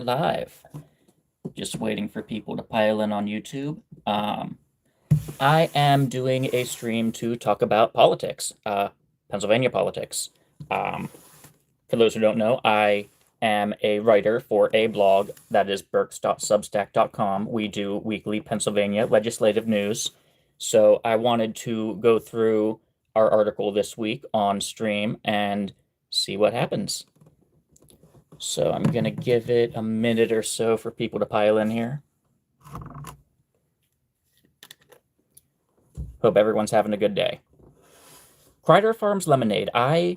Live. Just waiting for people to pile in on YouTube. I am doing a stream to talk about politics, Pennsylvania politics. Um, for those who don't know, I am a writer for a blog that is burks.substack.com. We do weekly Pennsylvania legislative news. So I wanted to go through our article this week on stream and see what happens. So I'm going to give it a minute or so for people to pile in here. Hope everyone's having a good day. Kreider Farms lemonade. I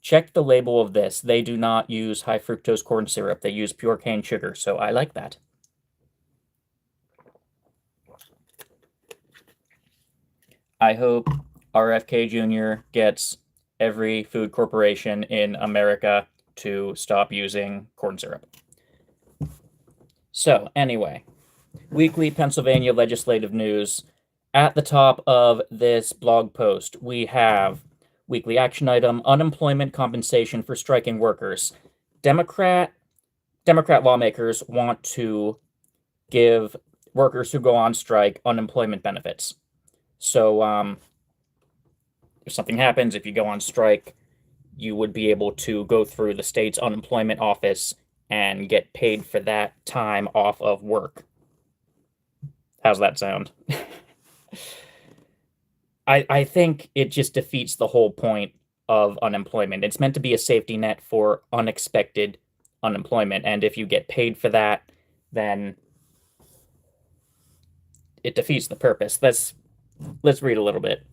checked the label of this. They do not use high fructose corn syrup. They use pure cane sugar, so I like that. I hope RFK Jr. gets every food corporation in America to stop using corn syrup. So, anyway, weekly Pennsylvania legislative news. At the top of this blog post, we have weekly action item, unemployment compensation for striking workers. Democrat lawmakers want to give workers who go on strike unemployment benefits. So if something happens, if you go on strike, you would be able to go through the state's unemployment office and get paid for that time off of work. How's that sound? I think it just defeats the whole point of unemployment. It's meant to be a safety net for unexpected unemployment, and if you get paid for that, then it defeats the purpose. Let's read a little bit.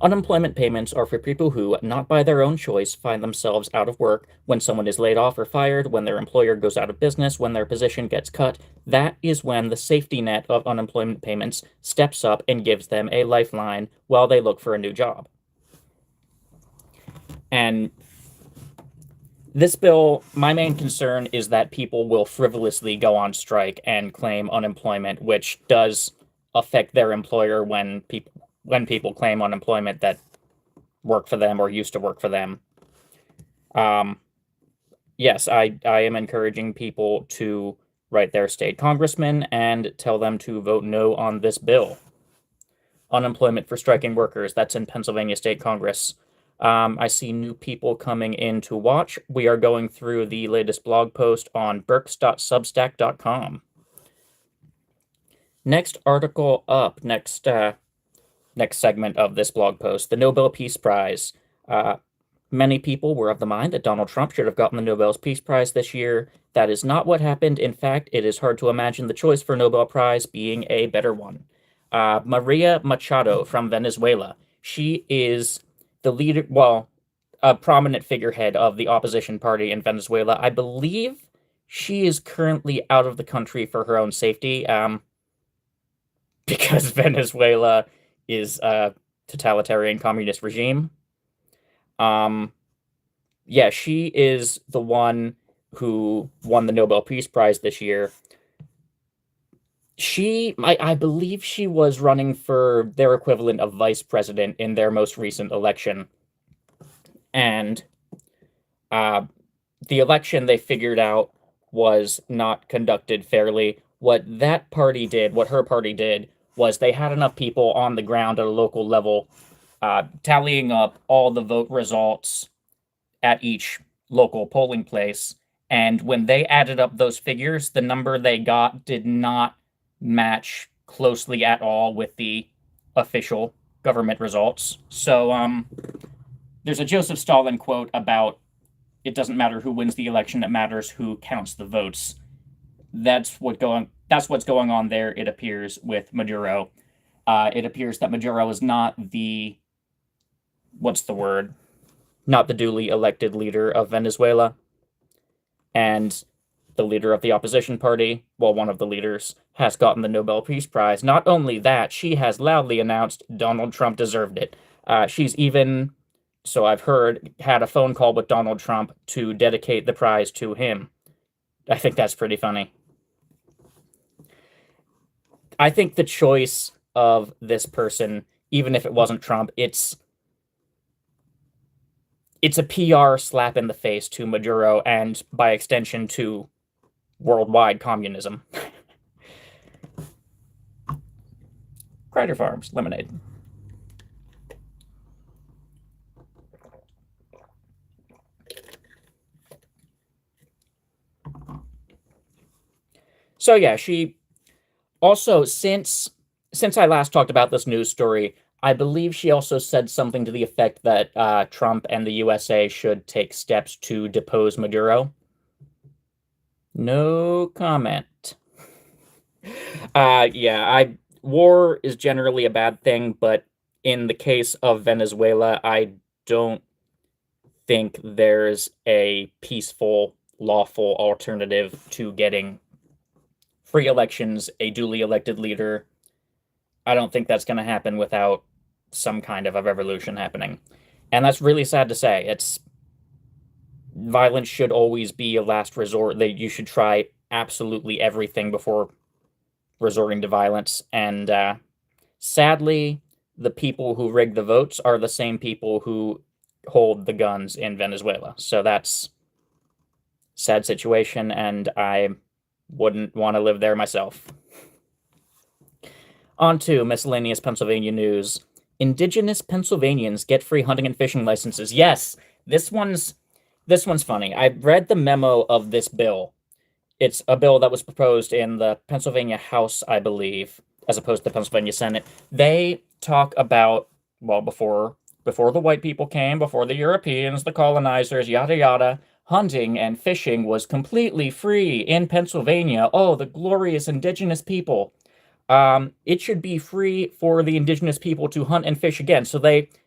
Unemployment payments are for people who, not by their own choice, find themselves out of work, when someone is laid off or fired, when their employer goes out of business, when their position gets cut. That is when the safety net of unemployment payments steps up and gives them a lifeline while they look for a new job. And this bill, my main concern is that people will frivolously go on strike and claim unemployment, which does affect their employer when people claim unemployment that work for them or used to work for them. Yes, I am encouraging people to write their state congressman and tell them to vote no on this bill. Unemployment for striking workers, that's in Pennsylvania State Congress. I see new people coming in to watch. We are going through the latest blog post on burks.substack.com. Next article up, next segment of this blog post, the Nobel Peace Prize. Many people were of the mind that Donald Trump should have gotten the Nobel Peace Prize this year. That is not what happened. In fact, it is hard to imagine the choice for Nobel Prize being a better one. Maria Machado from Venezuela. She is the leader, well, a prominent figurehead of the opposition party in Venezuela. I believe she is currently out of the country for her own safety, because Venezuela is a totalitarian communist regime. Yeah, she is the one who won the Nobel Peace Prize this year. I believe she was running for their equivalent of vice president in their most recent election. And the election they figured out was not conducted fairly. What her party did, was they had enough people on the ground at a local level tallying up all the vote results at each local polling place. And when they added up those figures, the number they got did not match closely at all with the official government results. So there's a Joseph Stalin quote about it doesn't matter who wins the election, it matters who counts the votes. That's what's going on there, it appears, with Maduro. It appears that Maduro is not the not the duly elected leader of Venezuela. And the leader of the opposition party, well, one of the leaders, has gotten the Nobel Peace Prize. Not only that, she has loudly announced Donald Trump deserved it. She's even, so I've heard, had a phone call with Donald Trump to dedicate the prize to him. I think that's pretty funny. I think the choice of this person, even if it wasn't Trump, it's a PR slap in the face to Maduro and by extension to worldwide communism. Kreider Farms lemonade. So yeah, she also, since I last talked about this news story, I believe she also said something to the effect that Trump and the USA should take steps to depose Maduro. No comment. War is generally a bad thing, but in the case of Venezuela, I don't think there's a peaceful, lawful alternative to getting free elections, a duly elected leader. I don't think that's going to happen without some kind of a revolution happening. And that's really sad to say. It's violence should always be a last resort. That you should try absolutely everything before resorting to violence. And sadly, the people who rig the votes are the same people who hold the guns in Venezuela. So that's a sad situation, and I wouldn't want to live there myself. On to miscellaneous Pennsylvania news. Indigenous Pennsylvanians get free hunting and fishing licenses. Yes, this one's funny. I read the memo of this bill. It's a bill that was proposed in the Pennsylvania House, I believe, as opposed to the Pennsylvania Senate. They talk about, well, before the white people came, before the Europeans, the colonizers, yada yada, hunting and fishing was completely free in Pennsylvania. Oh, the glorious indigenous people. It should be free for the indigenous people to hunt and fish again. So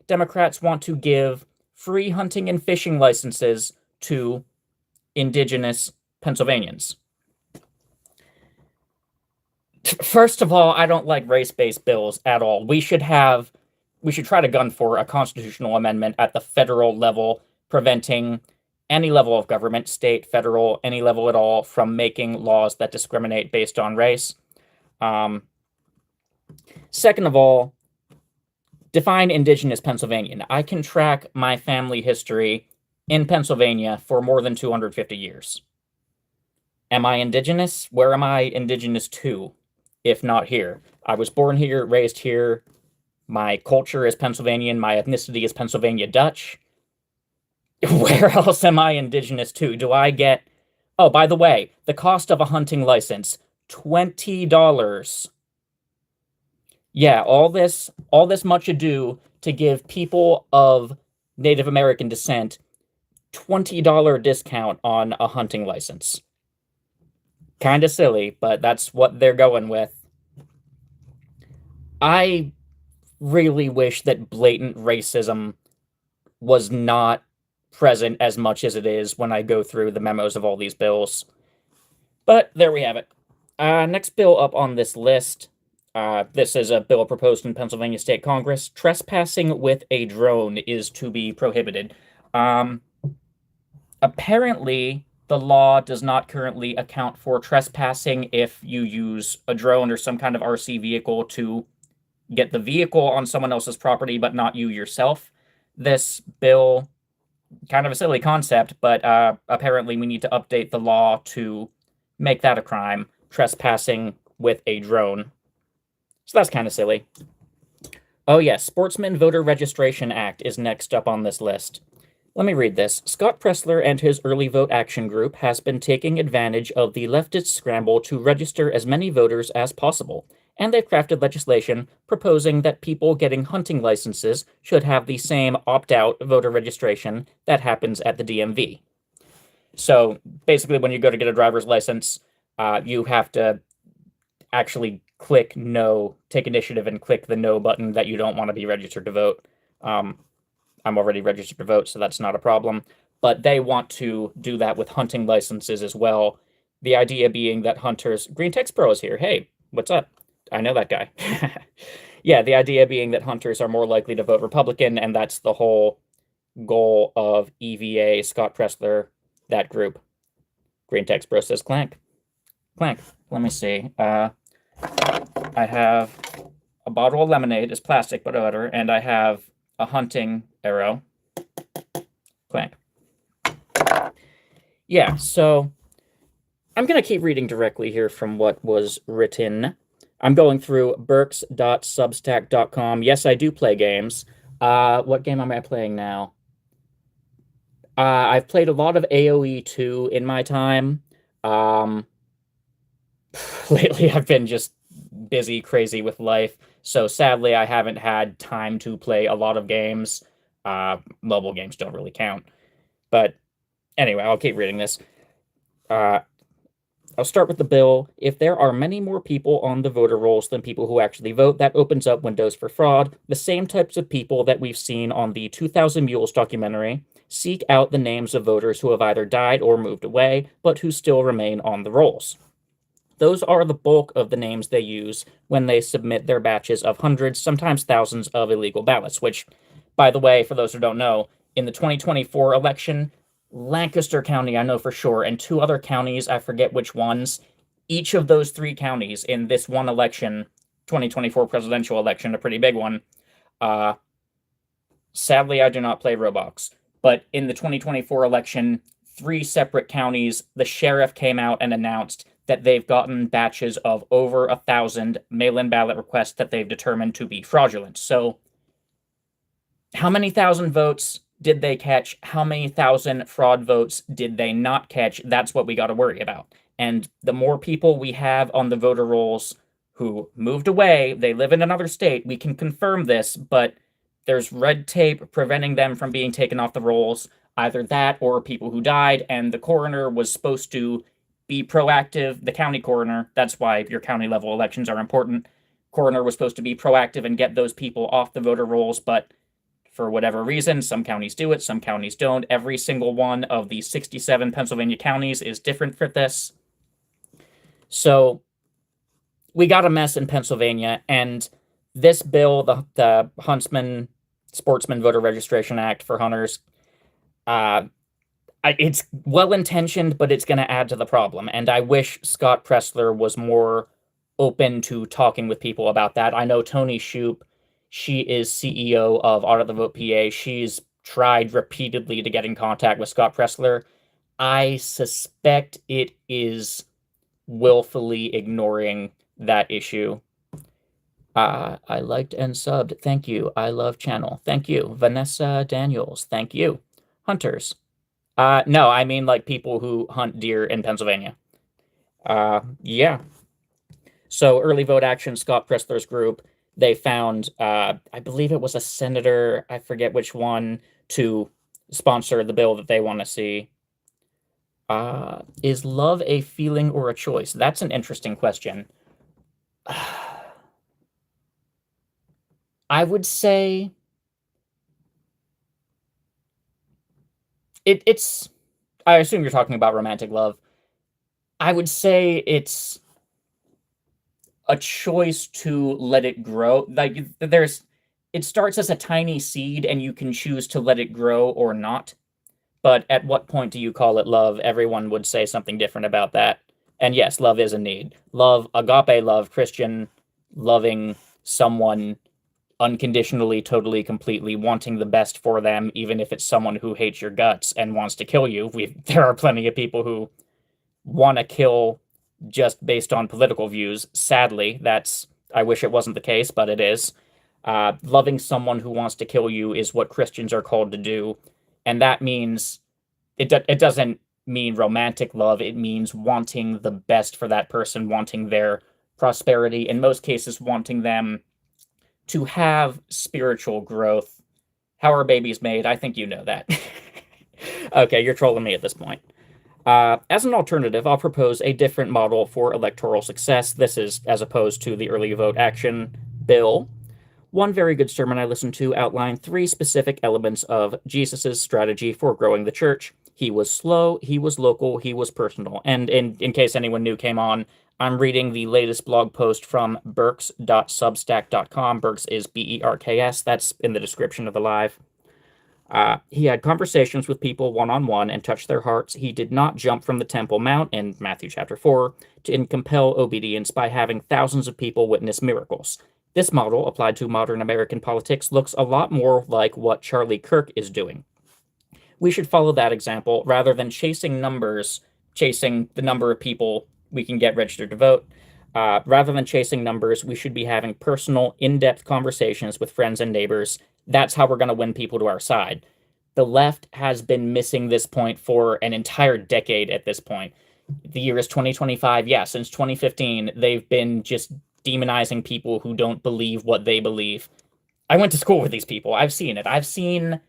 Democrats want to give free hunting and fishing licenses to indigenous Pennsylvanians. First of all, I don't like race-based bills at all. We should try to gun for a constitutional amendment at the federal level, preventing any level of government, state, federal, any level at all, from making laws that discriminate based on race. Second of all, define indigenous Pennsylvanian. I can track my family history in Pennsylvania for more than 250 years. Am I indigenous? Where am I indigenous to, if not here? I was born here, raised here. My culture is Pennsylvanian. My ethnicity is Pennsylvania Dutch. Where else am I indigenous to? Do I get... Oh, by the way, the cost of a hunting license, $20. Yeah, all this much ado to give people of Native American descent $20 discount on a hunting license. Kind of silly, but that's what they're going with. I really wish that blatant racism was not present as much as it is when I go through the memos of all these bills. But there we have it. Next bill up on this list. This is a bill proposed in Pennsylvania State Congress. Trespassing with a drone is to be prohibited. Apparently, the law does not currently account for trespassing if you use a drone or some kind of RC vehicle to get the vehicle on someone else's property, but not you yourself. This bill, kind of a silly concept, but apparently we need to update the law to make that a crime, trespassing with a drone. So that's kind of silly. Oh yes, Sportsman Voter Registration Act is next up on this list. Let me read this. Scott Presler and his Early Vote Action Group has been taking advantage of the leftist scramble to register as many voters as possible, and they've crafted legislation proposing that people getting hunting licenses should have the same opt-out voter registration that happens at the DMV. So basically, when you go to get a driver's license, you have to actually click no, take initiative and click the no button that you don't want to be registered to vote. I'm already registered to vote, so that's not a problem. But they want to do that with hunting licenses as well. The idea being that hunters... Green Text Pro is here. Hey, what's up? I know that guy. Yeah, the idea being that hunters are more likely to vote Republican, and that's the whole goal of EVA, Scott Presler, that group. Green Text Pro says clank. Clank. Let me see. I have a bottle of lemonade. It's plastic, but whatever. And I have a hunting arrow. Clank. Yeah, so I'm going to keep reading directly here from what was written. I'm going through burks.substack.com. Yes, I do play games. What game am I playing now? I've played a lot of AoE 2 in my time. Um, Lately, I've been just busy, crazy with life. So sadly, I haven't had time to play a lot of games. Mobile games don't really count. But anyway, I'll keep reading this. Uh, I'll start with the bill. If there are many more people on the voter rolls than people who actually vote, that opens up windows for fraud. The same types of people that we've seen on the 2000 Mules documentary seek out the names of voters who have either died or moved away, but who still remain on the rolls. Those are the bulk of the names they use when they submit their batches of hundreds, sometimes thousands of illegal ballots, which, by the way, for those who don't know, in the 2024 election, Lancaster County, I know for sure, and two other counties, I forget which ones, each of those three counties in this one election, 2024 presidential election, a pretty big one, uh, sadly, I do not play Roblox, but in the 2024 election, three separate counties, the sheriff came out and announced that they've gotten batches of over 1,000 mail-in ballot requests that they've determined to be fraudulent. So, how many thousand votes did they catch? How many thousand fraud votes did they not catch? That's what we got to worry about. And the more people we have on the voter rolls who moved away, they live in another state, we can confirm this, but there's red tape preventing them from being taken off the rolls. Either that or people who died, and the coroner was supposed to be proactive. The county coroner, that's why your county level elections are important. Coroner was supposed to be proactive and get those people off the voter rolls, but for whatever reason, some counties do it, some counties don't. Every single one of the 67 Pennsylvania counties is different for this. So we got a mess in Pennsylvania, and this bill, the Huntsman Sportsman Voter Registration Act for hunters, uh, it's well intentioned, but it's going to add to the problem. And I wish Scott Pressler was more open to talking with people about that. I know Tony Shoup, she is CEO of Audit the Vote PA. She's tried repeatedly to get in contact with Scott Pressler. I suspect it is willfully ignoring that issue. I liked and subbed. Thank you. I love channel. Thank you. Vanessa Daniels. Thank you. Hunters. No, I mean like people who hunt deer in Pennsylvania. Yeah. So Early Vote Action, Scott Pressler's group, they found, I believe it was a senator, I forget which one, to sponsor the bill that they want to see. Is love a feeling or a choice? That's an interesting question. I would say it's. I assume you're talking about romantic love. I would say it's a choice to let it grow. Like it starts as a tiny seed, and you can choose to let it grow or not. But at what point do you call it love? Everyone would say something different about that. And yes, love is a need. Love, agape love, Christian loving someone unconditionally, totally, completely, wanting the best for them, even if it's someone who hates your guts and wants to kill you. There are plenty of people who want to kill just based on political views. Sadly, I wish it wasn't the case, but it is. Loving someone who wants to kill you is what Christians are called to do. And that means it doesn't mean romantic love. It means wanting the best for that person, wanting their prosperity, in most cases, wanting them to have spiritual growth. How are babies made? I think you know that. Okay, you're trolling me at this point. As an alternative, I'll propose a different model for electoral success. This is as opposed to the early vote action bill. One very good sermon I listened to outlined three specific elements of Jesus' strategy for growing the church. He was slow, he was local, he was personal. And in case anyone new came on, I'm reading the latest blog post from Berks.substack.com. Berks is Berks. That's in the description of the live. He had conversations with people one-on-one and touched their hearts. He did not jump from the Temple Mount in Matthew chapter 4 to compel obedience by having thousands of people witness miracles. This model, applied to modern American politics, looks a lot more like what Charlie Kirk is doing. We should follow that example rather than chasing numbers chasing the number of people we can get registered to vote. Rather than chasing numbers, we should be having personal, in-depth conversations with friends and neighbors. That's how we're going to win people to our side. The left has been missing this point for an entire decade at this point. The year is 2025. Yeah, since 2015, they've been just demonizing people who don't believe what they believe. I went to school with these people. I've seen it. I've seen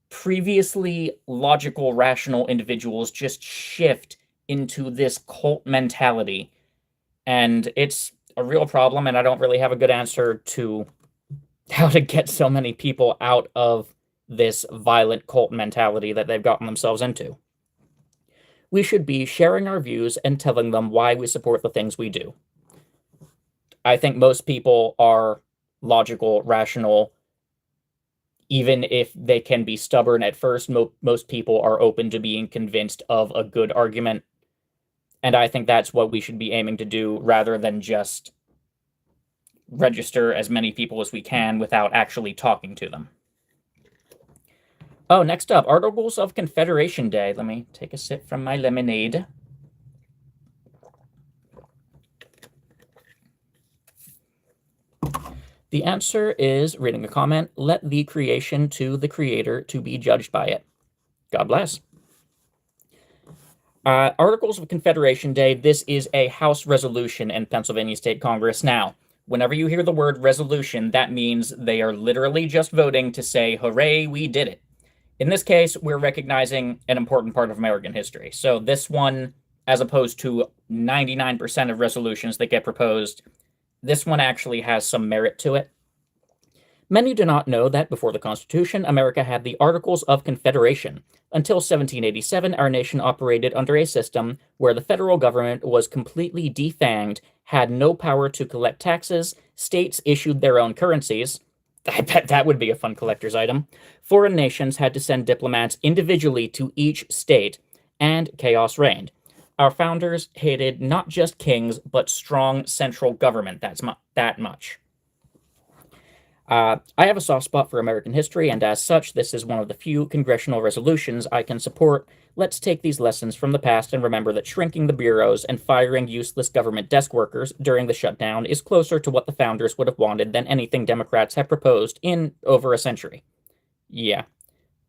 previously logical, rational individuals just shift into this cult mentality. And it's a real problem, and I don't really have a good answer to how to get so many people out of this violent cult mentality that they've gotten themselves into. We should be sharing our views and telling them why we support the things we do. I think most people are logical, rational. Even if they can be stubborn at first, most people are open to being convinced of a good argument. And I think that's what we should be aiming to do rather than just register as many people as we can without actually talking to them. Oh, next up, Articles of Confederation Day. Let me take a sip from my lemonade. The answer is, reading a comment, let the creation to the creator to be judged by it. God bless. Articles of Confederation Day. This is a House resolution in Pennsylvania State Congress. Now, whenever you hear the word resolution, that means they are literally just voting to say, hooray, we did it. In this case, we're recognizing an important part of American history. So this one, as opposed to 99% of resolutions that get proposed, this one actually has some merit to it. Many do not know that before the Constitution, America had the Articles of Confederation. Until 1787, our nation operated under a system where the federal government was completely defanged, had no power to collect taxes, states issued their own currencies. I bet that would be a fun collector's item. Foreign nations had to send diplomats individually to each state, and chaos reigned. Our founders hated not just kings, but strong central government. That's that much. I have a soft spot for American history, and as such, this is one of the few congressional resolutions I can support. Let's take these lessons from the past and remember that shrinking the bureaus and firing useless government desk workers during the shutdown is closer to what the founders would have wanted than anything Democrats have proposed in over a century. Yeah.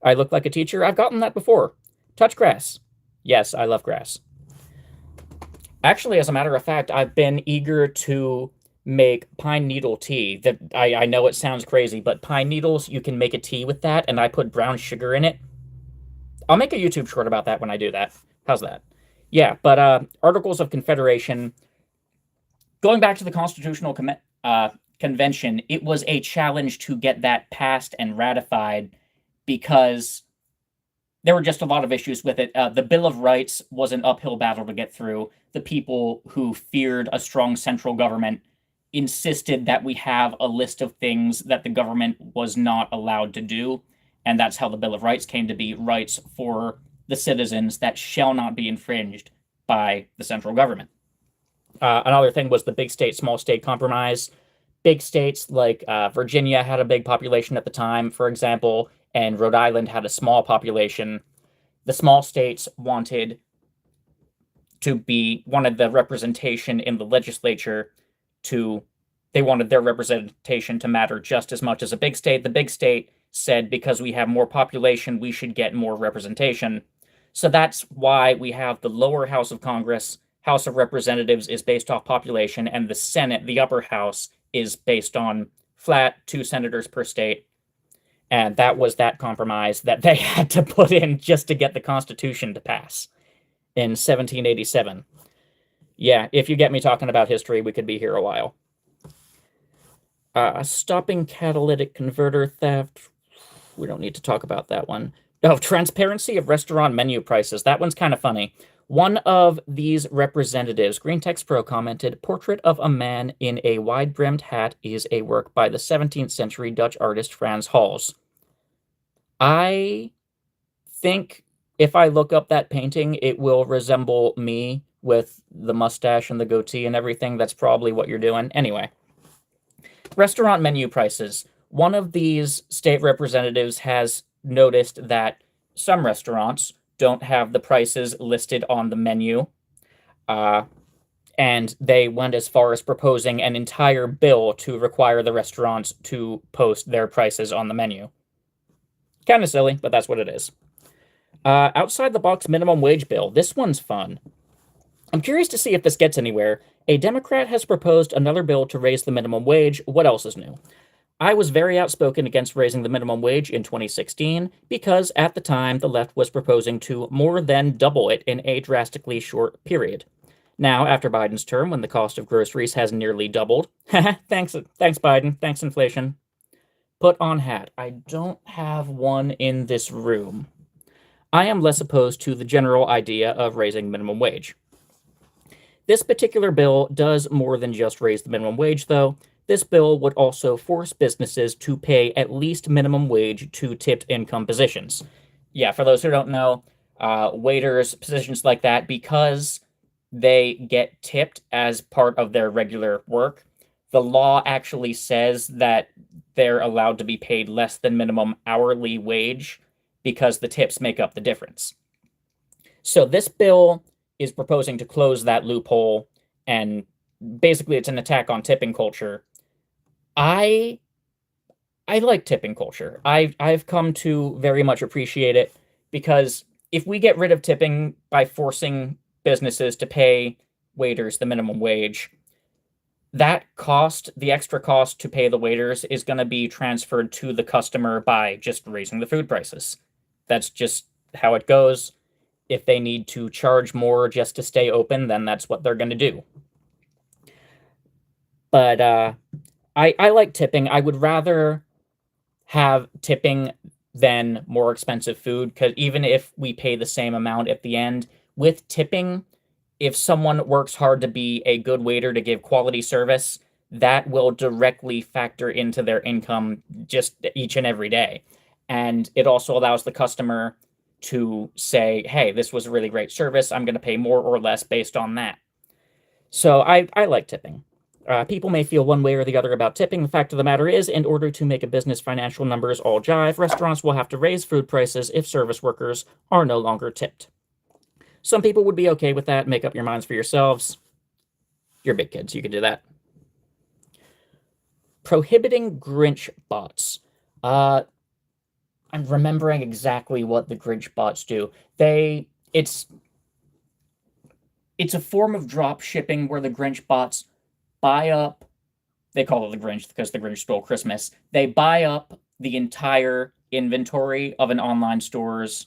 I look like a teacher? I've gotten that before. Touch grass. Yes, I love grass. Actually, as a matter of fact, I've been eager to make pine needle tea. That I know it sounds crazy, but pine needles, you can make a tea with that, and I put brown sugar in it. I'll make a YouTube short about that when I do that. How's that? Yeah, but Articles of Confederation, going back to the Constitutional Convention, it was a challenge to get that passed and ratified because there were just a lot of issues with it. The Bill of Rights was an uphill battle to get through. The people who feared a strong central government insisted that we have a list of things that the government was not allowed to do. And that's how the Bill of Rights came to be, rights for the citizens that shall not be infringed by the central government. Another thing was the big state, small state compromise. Big states like Virginia had a big population at the time, for example, and Rhode Island had a small population. The small states wanted the representation in the legislature they wanted their representation to matter just as much as a big state. The big state said, because we have more population, we should get more representation. So that's why we have the lower house of Congress. House of Representatives is based off population, and the Senate, the upper house, is based on flat 2 senators per state. And that was that compromise that they had to put in just to get the Constitution to pass in 1787. Yeah, if you get me talking about history, we could be here a while. Stopping catalytic converter theft. We don't need to talk about that one. Oh, transparency of restaurant menu prices. That one's kind of funny. One of these representatives, Green Text Pro, commented, "Portrait of a man in a wide-brimmed hat is a work by the 17th century Dutch artist Frans Hals." I think if I look up that painting, it will resemble me with the mustache and the goatee and everything. That's probably what you're doing. Anyway, restaurant menu prices. One of these state representatives has noticed that some restaurants don't have the prices listed on the menu. Uh, and they went as far as proposing an entire bill to require the restaurants to post their prices on the menu. Kind of silly, but that's what it is. Outside the box minimum wage bill. This one's fun. I'm curious to see if this gets anywhere. A Democrat has proposed another bill to raise the minimum wage. What else is new? I was very outspoken against raising the minimum wage in 2016 because at the time the left was proposing to more than double it in a drastically short period. Now, after Biden's term, when the cost of groceries has nearly doubled, thanks Biden, thanks inflation. Put on hat. I don't have one in this room. I am less opposed to the general idea of raising minimum wage. This particular bill does more than just raise the minimum wage, though. This bill would also force businesses to pay at least minimum wage to tipped income positions. Yeah, for those who don't know, waiters, positions like that, because they get tipped as part of their regular work, the law actually says that they're allowed to be paid less than minimum hourly wage because the tips make up the difference. So this bill is proposing to close that loophole, and basically it's an attack on tipping culture. I like tipping culture. I've come to very much appreciate it because if we get rid of tipping by forcing businesses to pay waiters the minimum wage, that cost, the extra cost to pay the waiters, is going to be transferred to the customer by just raising the food prices. That's just how it goes. If they need to charge more just to stay open, then that's what they're going to do. But I like tipping. I would rather have tipping than more expensive food, because even if we pay the same amount at the end, with tipping, if someone works hard to be a good waiter to give quality service, that will directly factor into their income just each and every day. And it also allows the customer to say, hey, this was a really great service. I'm going to pay more or less based on that. So I like tipping. People may feel one way or the other about tipping. The fact of the matter is, in order to make a business financial numbers all jive, restaurants will have to raise food prices if service workers are no longer tipped. Some people would be okay with that. Make up your minds for yourselves. You're big kids. You can do that. Prohibiting Grinch bots. I'm remembering exactly what the Grinch bots do. It's a form of drop shipping where the Grinch bots buy up, they call it the Grinch because the Grinch stole Christmas. They buy up the entire inventory of an online store's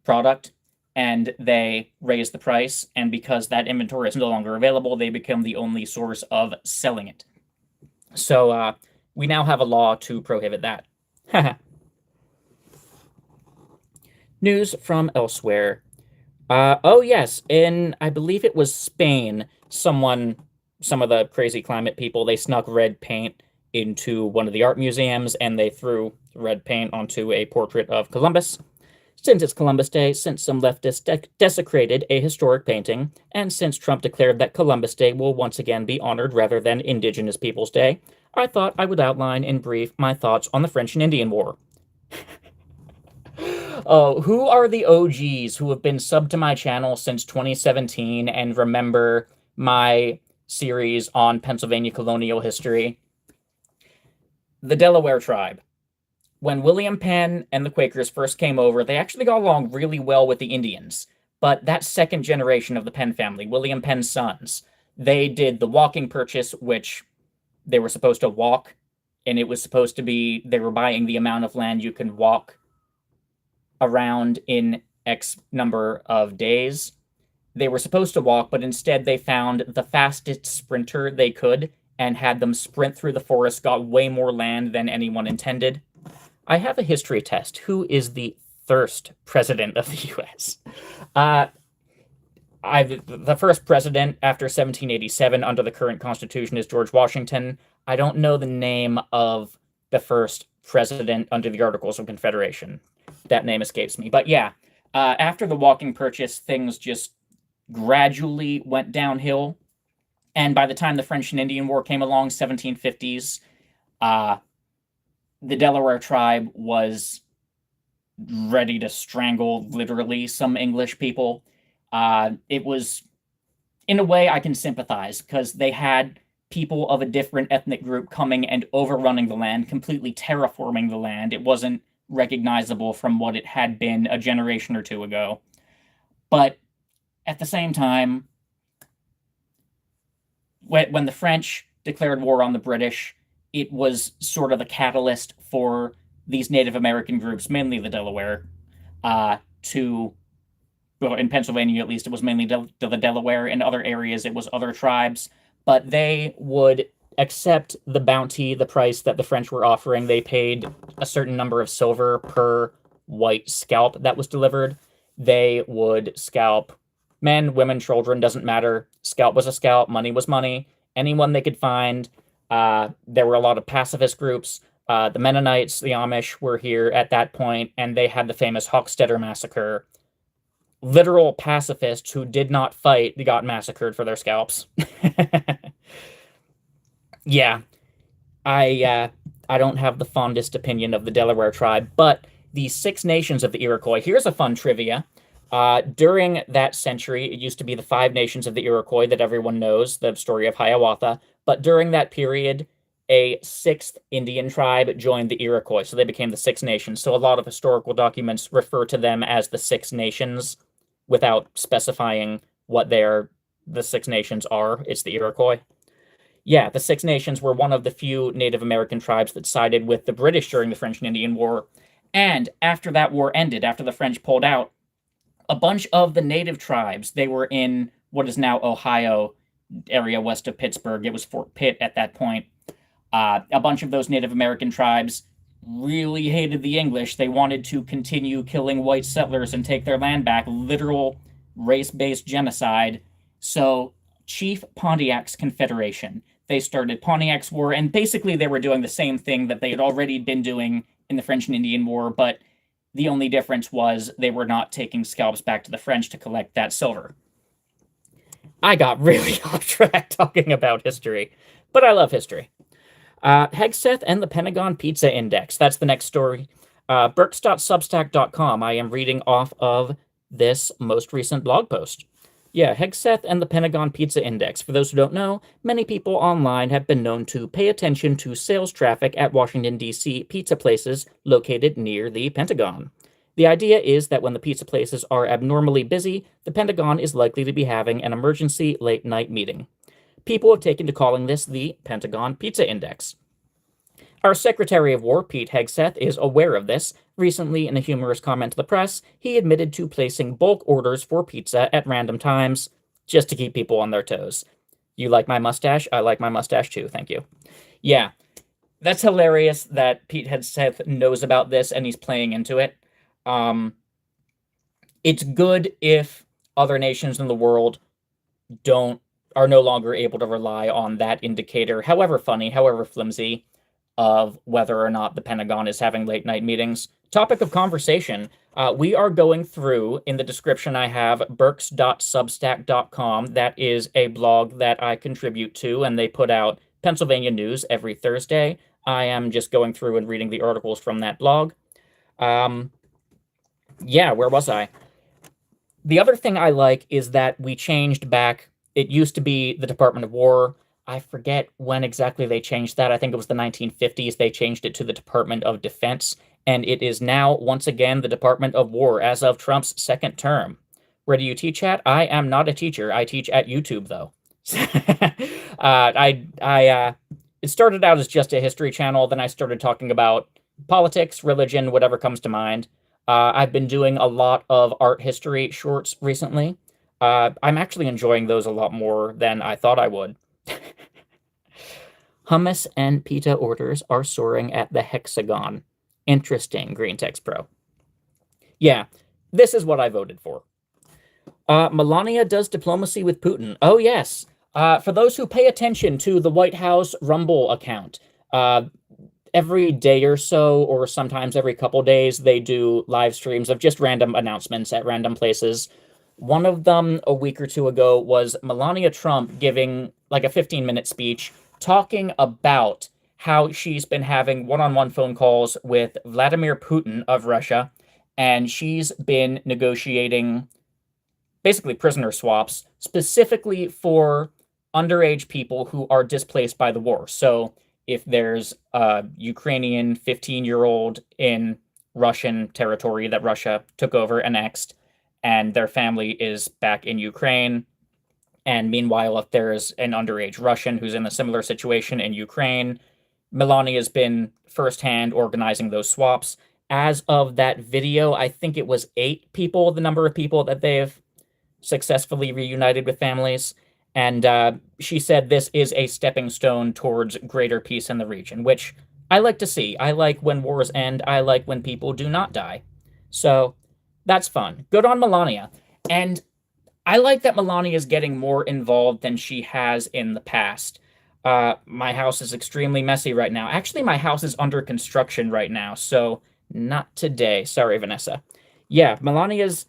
product and they raise the price. And because that inventory is no longer available, they become the only source of selling it. So we now have a law to prohibit that. News from elsewhere. Oh yes, in I believe it was Spain, some of the crazy climate people, they snuck red paint into one of the art museums and they threw red paint onto a portrait of Columbus. Since it's Columbus Day, since some leftists desecrated a historic painting, and since Trump declared that Columbus Day will once again be honored rather than Indigenous Peoples Day, I thought I would outline in brief my thoughts on the French and Indian War. Oh, who are the OGs who have been subbed to my channel since 2017 and remember my series on Pennsylvania colonial history? The Delaware tribe. When William Penn and the Quakers first came over, they actually got along really well with the Indians. But that second generation of the Penn family, William Penn's sons, they did the walking purchase, which they were supposed to walk, and it was supposed to be, they were buying the amount of land you can walk around in X number of days. They were supposed to walk, but instead they found the fastest sprinter they could and had them sprint through the forest, got way more land than anyone intended. I have a history test. Who is the first president of the U.S.? The first president after 1787 under the current Constitution is George Washington. I don't know the name of the first president under the Articles of Confederation. That name escapes me. But yeah, after the walking purchase, things just gradually went downhill. And by the time the French and Indian War came along, 1750s, the Delaware tribe was ready to strangle literally some English people. It was, in a way, I can sympathize because they had people of a different ethnic group coming and overrunning the land, completely terraforming the land. It wasn't recognizable from what it had been a generation or two ago. But at the same time, when the French declared war on the British, it was sort of a catalyst for these Native American groups, mainly the Delaware, to, well, in Pennsylvania at least, it was mainly the Delaware. In other areas, it was other tribes, but they would accept the bounty, the price that the French were offering. They paid a certain number of silver per white scalp that was delivered. They would scalp men, women, children, doesn't matter. Scalp was a scalp, money was money. Anyone they could find. There were a lot of pacifist groups. The Mennonites, the Amish were here at that point, and they had the famous Hochstetter massacre. Literal pacifists who did not fight got massacred for their scalps. Yeah, I don't have the fondest opinion of the Delaware tribe, but the Six Nations of the Iroquois. Here's a fun trivia. During that century, it used to be the Five Nations of the Iroquois that everyone knows, the story of Hiawatha. But during that period, a sixth Indian tribe joined the Iroquois, so they became the Six Nations. So a lot of historical documents refer to them as the Six Nations without specifying what the Six Nations are. It's the Iroquois. Yeah, the Six Nations were one of the few Native American tribes that sided with the British during the French and Indian War. And after that war ended, after the French pulled out, a bunch of the native tribes, they were in what is now Ohio area west of Pittsburgh. It was Fort Pitt at that point. A bunch of those Native American tribes really hated the English. They wanted to continue killing white settlers and take their land back, literal race-based genocide. So Chief Pontiac's Confederation. They started Pontiac's War, and basically they were doing the same thing that they had already been doing in the French and Indian War, but the only difference was they were not taking scalps back to the French to collect that silver. I got really off track talking about history, but I love history. Hegseth and the Pentagon Pizza Index. That's the next story. Burks.substack.com. I am reading off of this most recent blog post. Yeah, Hegseth and the Pentagon Pizza Index. For those who don't know, many people online have been known to pay attention to sales traffic at Washington, D.C. pizza places located near the Pentagon. The idea is that when the pizza places are abnormally busy, the Pentagon is likely to be having an emergency late-night meeting. People have taken to calling this the Pentagon Pizza Index. Our Secretary of War, Pete Hegseth, is aware of this. Recently, in a humorous comment to the press, he admitted to placing bulk orders for pizza at random times, just to keep people on their toes. You like my mustache? I like my mustache too, thank you. Yeah, that's hilarious that Pete Hegseth knows about this and he's playing into it. It's good if other nations in the world are no longer able to rely on that indicator, however funny, however flimsy, of whether or not the Pentagon is having late night meetings. Topic of conversation. We are going through, in the description I have, burks.substack.com. That is a blog that I contribute to, and they put out Pennsylvania news every Thursday. I am just going through and reading the articles from that blog. Yeah, where was I? The other thing I like is that we changed back. It used to be the Department of War. I forget when exactly they changed that. I think it was the 1950s. They changed it to the Department of Defense, and it is now, once again, the Department of War as of Trump's second term. Where do you teach at? I am not a teacher. I teach at YouTube, though. It started out as just a history channel. Then I started talking about politics, religion, whatever comes to mind. I've been doing a lot of art history shorts recently. I'm actually enjoying those a lot more than I thought I would. Hummus and pita orders are soaring at the Hexagon. Interesting, Green Text Pro. Yeah, this is what I voted for. Melania does diplomacy with Putin. Oh, yes. For those who pay attention to the White House Rumble account, every day or so, or sometimes every couple days, they do live streams of just random announcements at random places. One of them a week or two ago was Melania Trump giving like a 15-minute speech talking about how she's been having one-on-one phone calls with Vladimir Putin of Russia, and she's been negotiating basically prisoner swaps specifically for underage people who are displaced by the war. So if there's a Ukrainian 15-year-old in Russian territory that Russia took over, annexed, and their family is back in Ukraine, and meanwhile, if there's an underage Russian who's in a similar situation in Ukraine, Melania's been firsthand organizing those swaps. As of that video, I think it was 8 people, the number of people that they've successfully reunited with families. And she said this is a stepping stone towards greater peace in the region, which I like to see. I like when wars end. I like when people do not die. So that's fun. Good on Melania. And I like that Melania is getting more involved than she has in the past. My house is extremely messy right now. Actually, my house is under construction right now, so not today. Sorry, Vanessa. Yeah, Melania's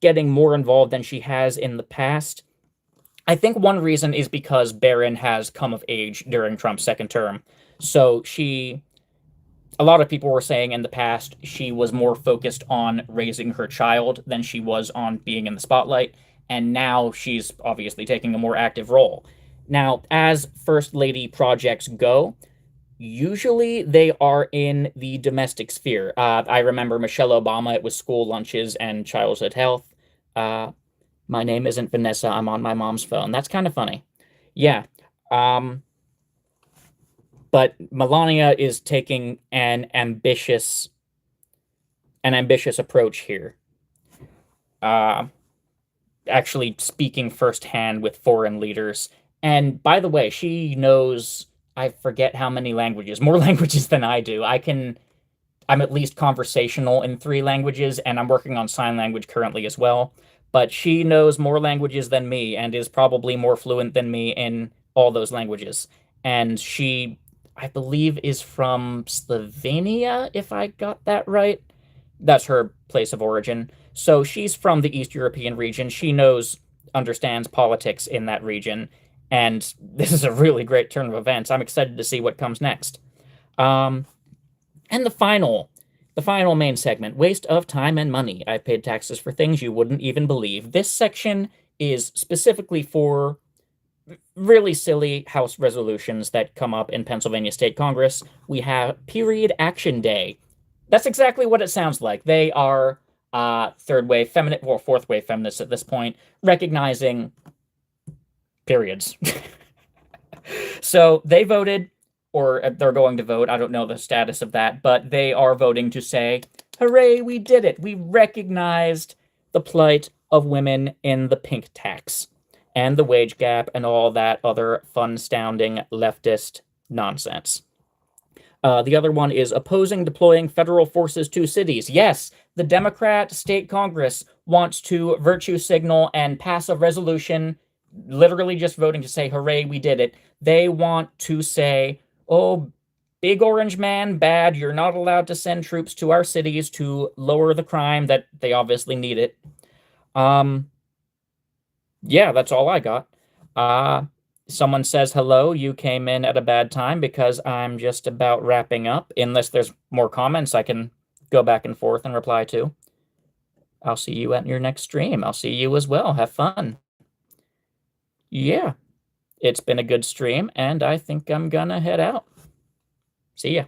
getting more involved than she has in the past. I think one reason is because Barron has come of age during Trump's second term. So a lot of people were saying in the past she was more focused on raising her child than she was on being in the spotlight. And now she's obviously taking a more active role. Now, as First Lady projects go, usually they are in the domestic sphere. I remember Michelle Obama, it was school lunches and childhood health. My name isn't Vanessa, I'm on my mom's phone. That's kind of funny. Yeah. But Melania is taking an ambitious approach here. Actually speaking firsthand with foreign leaders. And by the way, she knows, I forget how many languages, more languages than I do. I'm at least conversational in 3 languages, and I'm working on sign language currently as well. But she knows more languages than me and is probably more fluent than me in all those languages. And she, I believe, is from Slovenia, if I got that right. That's her place of origin. So she's from the East European region. She understands politics in that region. And this is a really great turn of events. I'm excited to see what comes next. And the final main segment, waste of time and money. I paid taxes for things you wouldn't even believe. This section is specifically for really silly House resolutions that come up in Pennsylvania State Congress. We have Period Action Day. That's exactly what it sounds like. They are third wave feminist or fourth wave feminists at this point, recognizing periods. So they voted, or they're going to vote. I don't know the status of that, but they are voting to say, hooray, we did it. We recognized the plight of women in the pink tax and the wage gap and all that other fun-sounding leftist nonsense. The other one is opposing deploying federal forces to cities. Yes, the Democrat state Congress wants to virtue signal and pass a resolution, literally just voting to say, hooray, we did it. They want to say, oh, big orange man, bad, you're not allowed to send troops to our cities to lower the crime that they obviously need it. Yeah, that's all I got. Someone says hello, you came in at a bad time because I'm just about wrapping up. Unless there's more comments I can go back and forth and reply to. I'll see you at your next stream. I'll see you as well. Have fun. Yeah, it's been a good stream, and I think I'm gonna head out. See ya.